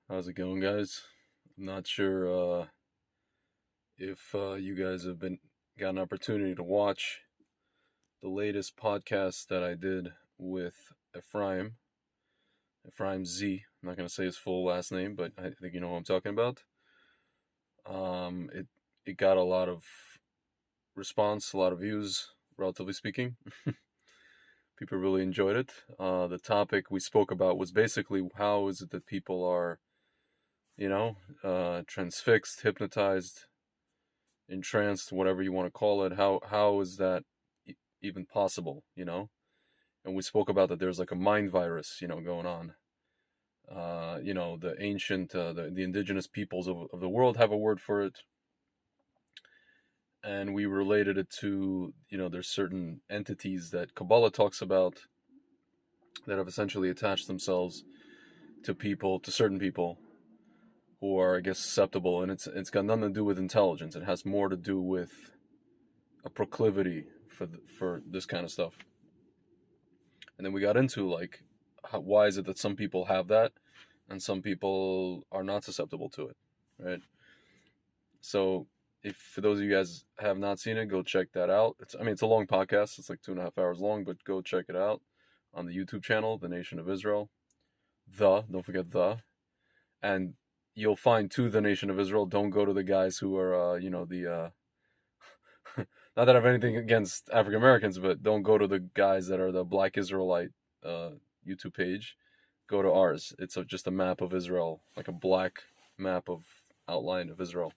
How's it going, guys? I'm not sure if you guys have been got an opportunity to watch the latest podcast that I did with Ephraim Z. I'm not gonna say his full last name, but I think you know who I'm talking about. It got a lot of response, a lot of views, relatively speaking. People really enjoyed it. The topic we spoke about was basically how is it that people are, transfixed, hypnotized, entranced, whatever you want to call it. How is that even possible? And we spoke about that. There's like a mind virus, going on. The ancient, the indigenous peoples of the world have a word for it, and we related it to there's certain entities that Kabbalah talks about that have essentially attached themselves to people, to certain people who are, I guess, susceptible, and it's got nothing to do with intelligence. It has more to do with a proclivity for this kind of stuff. And then we got into like, why is it that some people have that and some people are not susceptible to it, right? So, if for those of you guys have not seen it, go check that out. It's a long podcast. It's like 2.5 hours long, but go check it out on the YouTube channel, The Nation of Israel. Don't forget and you'll find to the Nation of Israel. Don't go to the guys who are, not that I have anything against African Americans, but don't go to the guys that are the Black Israelite YouTube page. Go to ours. It's just a map of Israel, like a black map of outline of Israel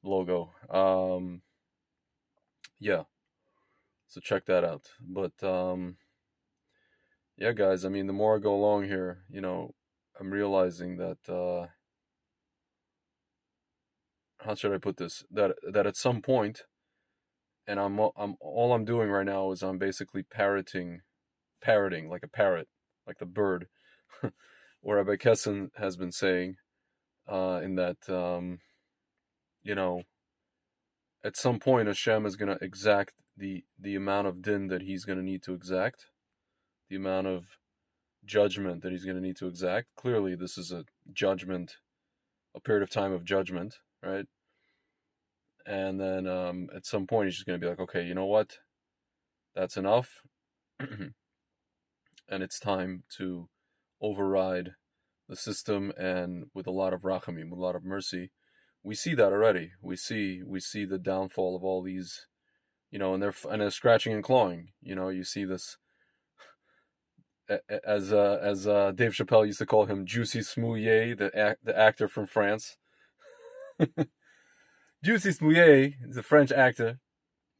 logo. Yeah, so check that out. But yeah, guys. I mean, the more I go along here, I'm realizing that how should I put this? That at some point, and I'm all I'm doing right now is I'm basically parroting like a parrot, like the bird, where Rabbi Kesson has been saying, in that you know, at some point Hashem is going to exact the amount of din that he's going to need to exact, the amount of judgment that he's going to need to exact. Clearly, this is a judgment, a period of time of judgment, right? And then at some point he's just going to be like, okay, you know what? That's enough. And it's time to override the system, and with a lot of rachamim, with a lot of mercy. We see that already. We see the downfall of all these, and they're scratching and clawing. You see this as Dave Chappelle used to call him, Juicy Smouillet, the actor from France. Juicy Smouillet is a French actor.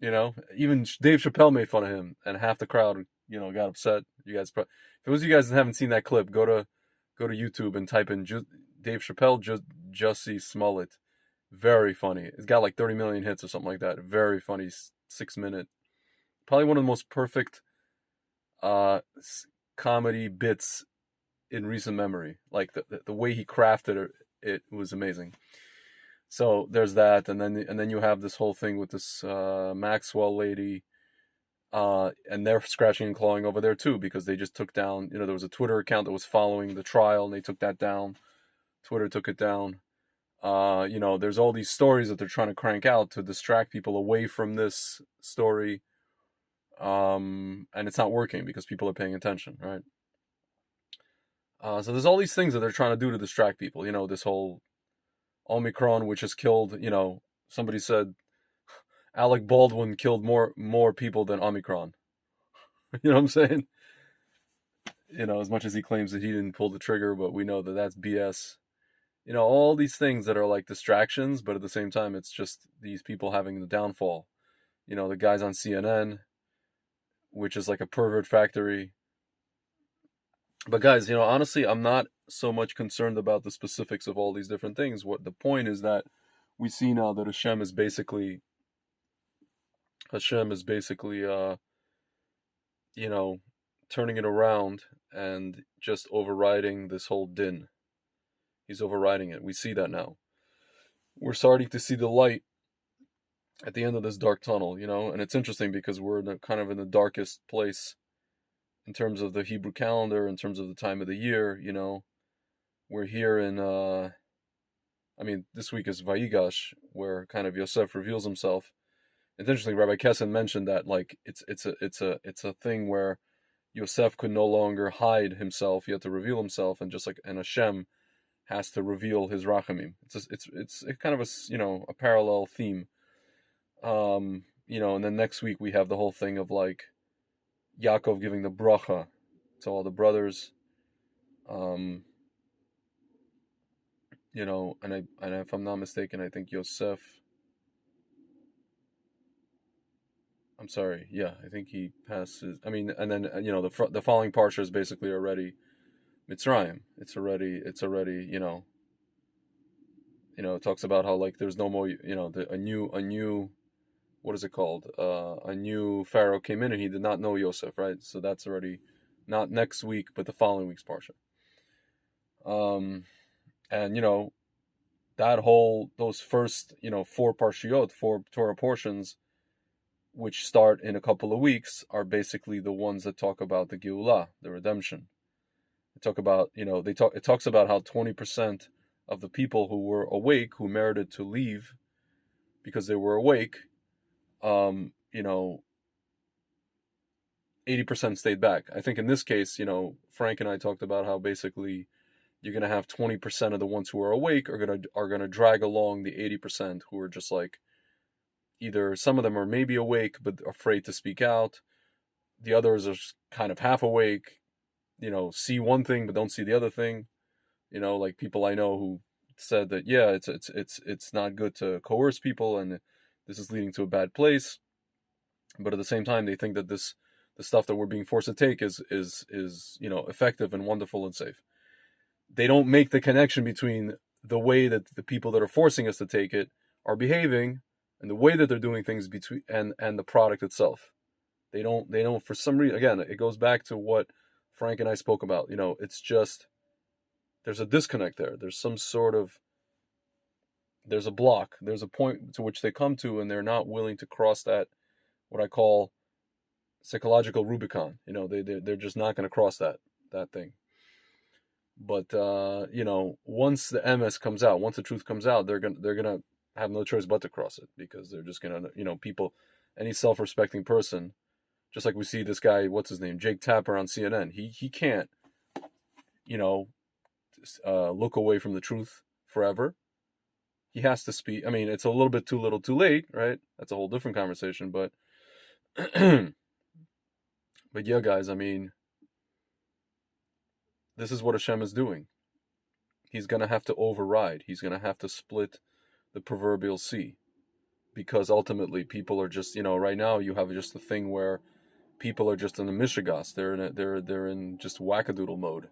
Even Dave Chappelle made fun of him, and half the crowd, got upset. You guys, for those of you guys that haven't seen that clip, go to YouTube and type in Dave Chappelle, Jussie Smollett. Very funny. It's got like 30 million hits or something like that. Very funny, 6 minute. Probably one of the most perfect comedy bits in recent memory. Like the way he crafted it was amazing. So there's that, and then you have this whole thing with this Maxwell lady, and they're scratching and clawing over there too, because they just took down. There was a Twitter account that was following the trial, and they took that down. Twitter took it down. There's all these stories that they're trying to crank out to distract people away from this story, and it's not working because people are paying attention, right? So there's all these things that they're trying to do to distract people. This whole Omicron, which has killed. Somebody said Alec Baldwin killed more people than Omicron. You know what I'm saying? As much as he claims that he didn't pull the trigger, but we know that that's BS. All these things that are like distractions, but at the same time, it's just these people having the downfall. The guys on CNN, which is like a pervert factory. But guys, honestly, I'm not so much concerned about the specifics of all these different things. What the point is that we see now that Hashem is basically, turning it around and just overriding this whole din. He's overriding it. We see that now. We're starting to see the light at the end of this dark tunnel, and it's interesting because we're kind of in the darkest place in terms of the Hebrew calendar, in terms of the time of the year, we're here in this week is Vayigash, where kind of Yosef reveals himself. It's interesting. Rabbi Kessin mentioned that like it's a thing where Yosef could no longer hide himself; he had to reveal himself, and just like and Hashem has to reveal his rachamim. It's a kind of a parallel theme. And then next week we have the whole thing of like Yaakov giving the bracha to all the brothers. And if I'm not mistaken, I think Yosef. I'm sorry. Yeah, I think he passes. And then the following parsha is basically already Mitzrayim. It's already. It talks about how like there's no more. A new what is it called? A new Pharaoh came in and he did not know Yosef, right? So that's already not next week, but the following week's parsha. And those first four parshiot, four Torah portions, which start in a couple of weeks, are basically the ones that talk about the Geulah, the redemption. They talk about it talks about how 20% of the people who were awake, who merited to leave because they were awake, 80% stayed back. I think in this case, Frank and I talked about how basically you're gonna have 20% of the ones who are awake are gonna drag along the 80% who are just like either some of them are maybe awake but afraid to speak out. The others are kind of half awake, see one thing but don't see the other thing. Like people I know who said that it's not good to coerce people and this is leading to a bad place. But at the same time, they think that the stuff that we're being forced to take is effective and wonderful and safe. They don't make the connection between the way that the people that are forcing us to take it are behaving and the way that they're doing things between and the product itself. They don't for some reason. Again, it goes back to what Frank and I spoke about. It's just there's a disconnect there. There's a block. There's a point to which they come to, and they're not willing to cross that, what I call psychological Rubicon. They're just not going to cross that thing. But once the MS comes out, once the truth comes out, they're gonna have no choice but to cross it, because they're just gonna people, any self-respecting person, just like we see this guy, what's his name, Jake Tapper on CNN. He can't look away from the truth forever. He has to speak. It's a little bit too little too late, right? That's a whole different conversation. But but yeah, guys, this is what Hashem is doing. He's going to have to override. He's going to have to split the proverbial sea, because ultimately people are just, right now you have just a thing where people are just in the mishigas. They're in just wackadoodle mode.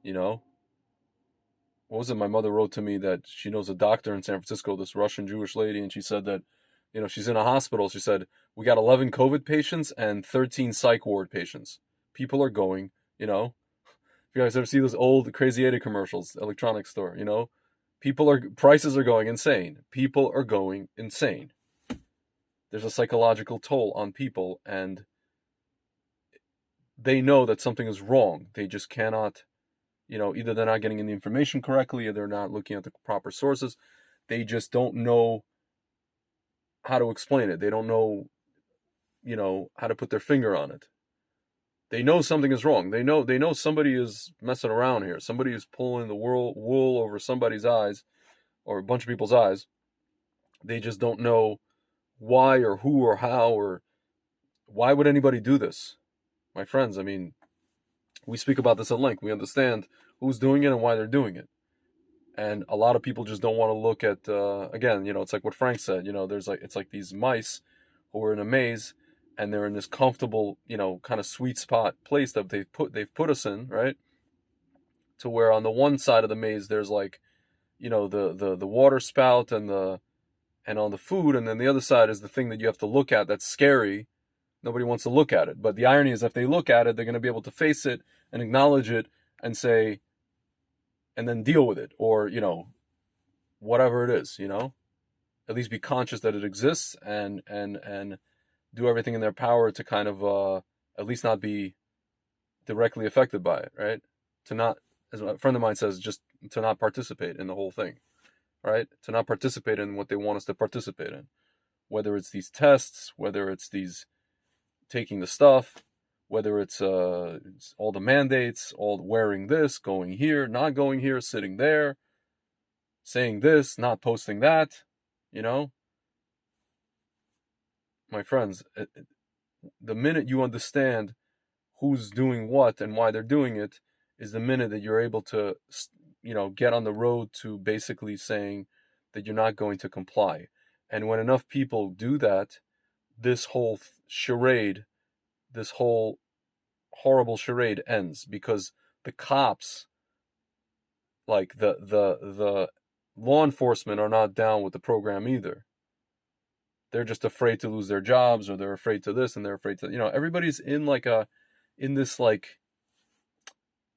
What was it? My mother wrote to me that she knows a doctor in San Francisco, this Russian Jewish lady, and she said that, she's in a hospital. She said, we got 11 COVID patients and 13 psych ward patients. People are going, if you guys ever see those old Crazy 8 commercials, electronics store, prices are going insane. People are going insane. There's a psychological toll on people, and they know that something is wrong. They just cannot, either they're not getting the information correctly, or they're not looking at the proper sources. They just don't know how to explain it. They don't know, how to put their finger on it. They know something is wrong. They know somebody is messing around here. Somebody is pulling the wool over somebody's eyes, or a bunch of people's eyes. They just don't know why or who or how, or why would anybody do this? My friends, we speak about this at length. We understand who's doing it and why they're doing it. And a lot of people just don't want to look at, again, it's like what Frank said, it's like these mice who are in a maze, and they're in this comfortable, kind of sweet spot place that they've put us in, right? To where on the one side of the maze, there's like, the water spout and on the food. And then the other side is the thing that you have to look at. That's scary. Nobody wants to look at it. But the irony is, if they look at it, they're going to be able to face it and acknowledge it and say, and then deal with it, or, whatever it is, at least be conscious that it exists, and do everything in their power to kind of, at least not be directly affected by it, right? To not, as a friend of mine says, just to not participate in the whole thing, right? To not participate in what they want us to participate in, whether it's these tests, whether it's these taking the stuff, whether it's all the mandates, all wearing this, going here, not going here, sitting there, saying this, not posting that, you know, my friends, the minute you understand who's doing what and why they're doing it is the minute that you're able to, get on the road to basically saying that you're not going to comply. And when enough people do that, this whole charade, this whole horrible charade ends, because the cops, like the law enforcement, are not down with the program either. They're just afraid to lose their jobs, or they're afraid to this, and they're afraid to, everybody's in in this, like,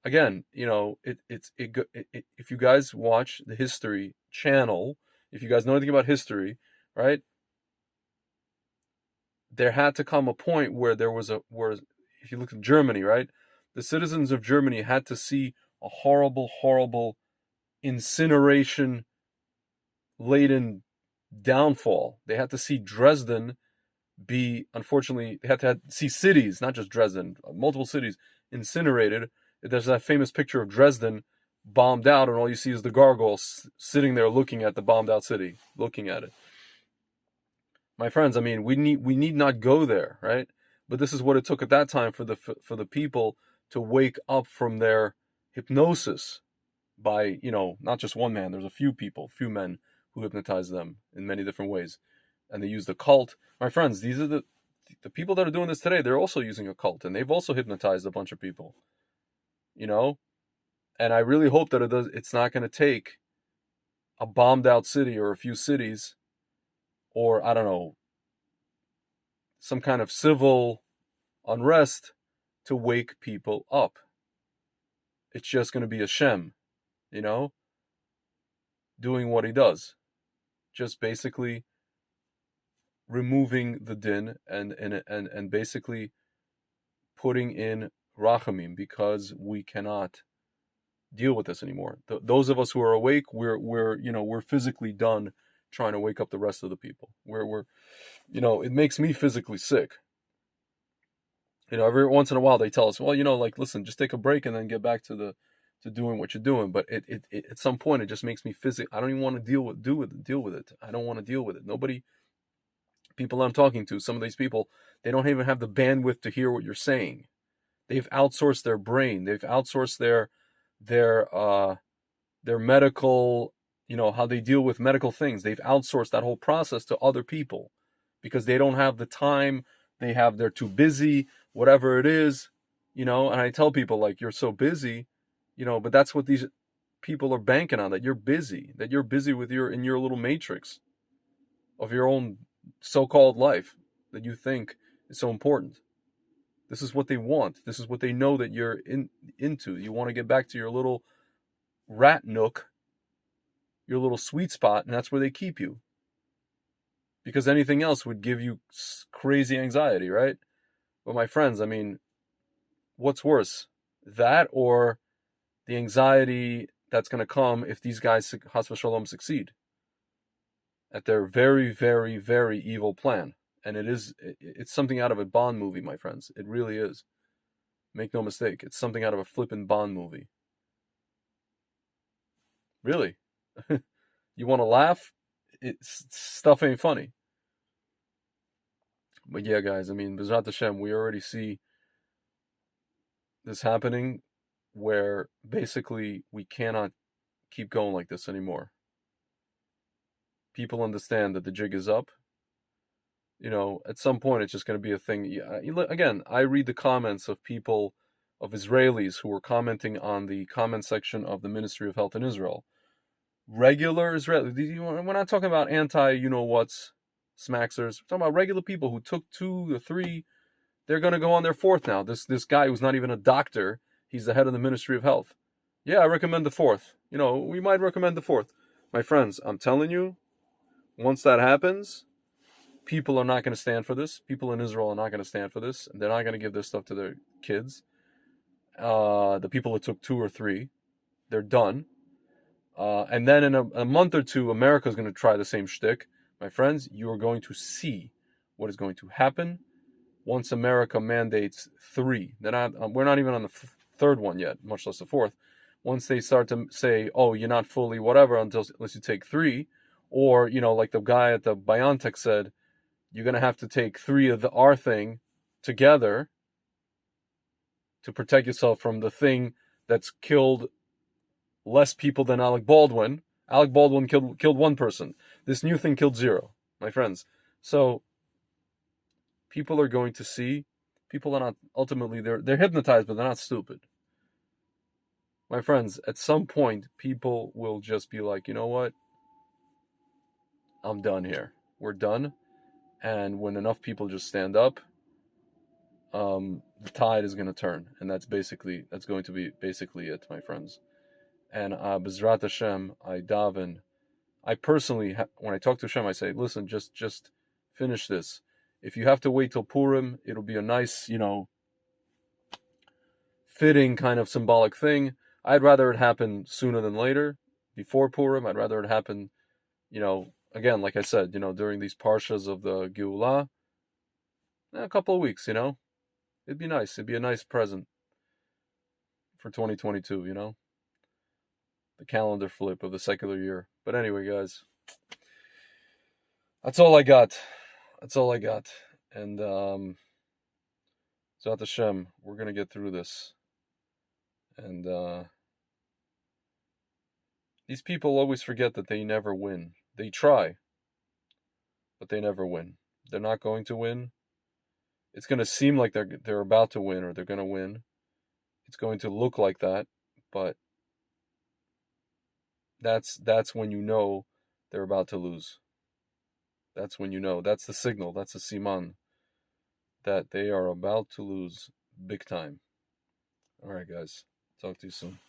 again, if you guys watch the History Channel, if you guys know anything about history, right? There had to come a point where if you look at Germany, right? The citizens of Germany had to see a horrible, horrible incineration laden downfall. They had to see Dresden unfortunately, they had to see cities, not just Dresden, multiple cities incinerated. There's that famous picture of Dresden bombed out, and all you see is the gargoyles sitting there looking at the bombed out city, looking at it. My friends, I mean, we need not go there, right? But this is what it took at that time for the people to wake up from their hypnosis by, not just one man. There's a few men who hypnotized them in many different ways, and they used the cult. My friends, these are the people that are doing this today. They're also using a cult, and they've also hypnotized a bunch of people, and I really hope that it's not going to take a bombed out city or a few cities, or I don't know, some kind of civil unrest to wake people up. It's just going to be Hashem, doing what he does, just basically removing the din and basically putting in rachamim, because we cannot deal with this anymore. Those of us who are awake, we're physically done trying to wake up the rest of the people. It makes me physically sick. Every once in a while they tell us, well, like, listen, just take a break and then get back to doing what you're doing. But it at some point it just makes me I don't even want to deal with it. I don't want to deal with it. People I'm talking to, some of these people, they don't even have the bandwidth to hear what you're saying. They've outsourced their brain. They've outsourced their medical, how they deal with medical things. They've outsourced that whole process to other people because they don't have the time. They're too busy, whatever it is, and I tell people, like, you're so busy, but that's what these people are banking on, that you're busy with in your little matrix of your own so-called life that you think is so important. This is what they want. This is what they know that you're into. You want to get back to your little rat nook, your little sweet spot, and that's where they keep you. Because anything else would give you crazy anxiety, right? But my friends, I mean, what's worse? That or the anxiety that's going to come if these guys, Chas v'Shalom, succeed at their very, very, very evil plan. And it's something out of a Bond movie, my friends. It really is. Make no mistake. It's something out of a flippin' Bond movie. Really. You want to laugh? Stuff ain't funny. But yeah, guys, I mean, B'ezrat Hashem, we already see this happening, where basically we cannot keep going like this anymore. People understand that the jig is up. At some point it's just going to be a thing. Again, I read the comments of people, of Israelis who were commenting on the comment section of the Ministry of Health in Israel. Regular Israelis. We're not talking about anti-you-know-whats, smaxers. We're talking about regular people who took 2 or 3. They're going to go on their 4th now. This guy who's not even a doctor, he's the head of the Ministry of Health. Yeah, I recommend the 4th. We might recommend the 4th. My friends, I'm telling you, once that happens, people are not going to stand for this. People in Israel are not going to stand for this. They're not going to give this stuff to their kids. The people that took 2 or 3, they're done. And then in a month or two, America's going to try the same shtick. My friends, you are going to see what is going to happen once America mandates 3. We're not even on the third one yet, much less the fourth. Once they start to say, "Oh, you're not fully whatever unless you take 3," or like the guy at the BioNTech said, you're gonna have to take 3 of the R thing together to protect yourself from the thing that's killed less people than Alec Baldwin. Alec Baldwin killed 1 person. This new thing killed 0, my friends. So people are going to see. People are not ultimately they're hypnotized, but they're not stupid. My friends, at some point, people will just be like, you know what? I'm done here. We're done. And when enough people just stand up, the tide is going to turn, and that's going to be basically it, my friends. And B'ezrat Hashem, I daven. I personally, when I talk to Hashem, I say, listen, just finish this. If you have to wait till Purim, it'll be a nice, fitting kind of symbolic thing. I'd rather it happen sooner than later, before Purim. I'd rather it happen, again, like I said, during these parshas of the Geulah, a couple of weeks, It'd be nice. It'd be a nice present for 2022, the calendar flip of the secular year. But anyway, guys, that's all I got. That's all I got. And Zat Hashem, we're gonna get through this. And these people always forget that they never win. They try, but they never win. They're not going to win. It's going to seem like they're about to win, or they're going to win. It's going to look like that, but that's when you know they're about to lose. That's when you know. That's the signal. That's the siman that they are about to lose big time. All right, guys. Talk to you soon.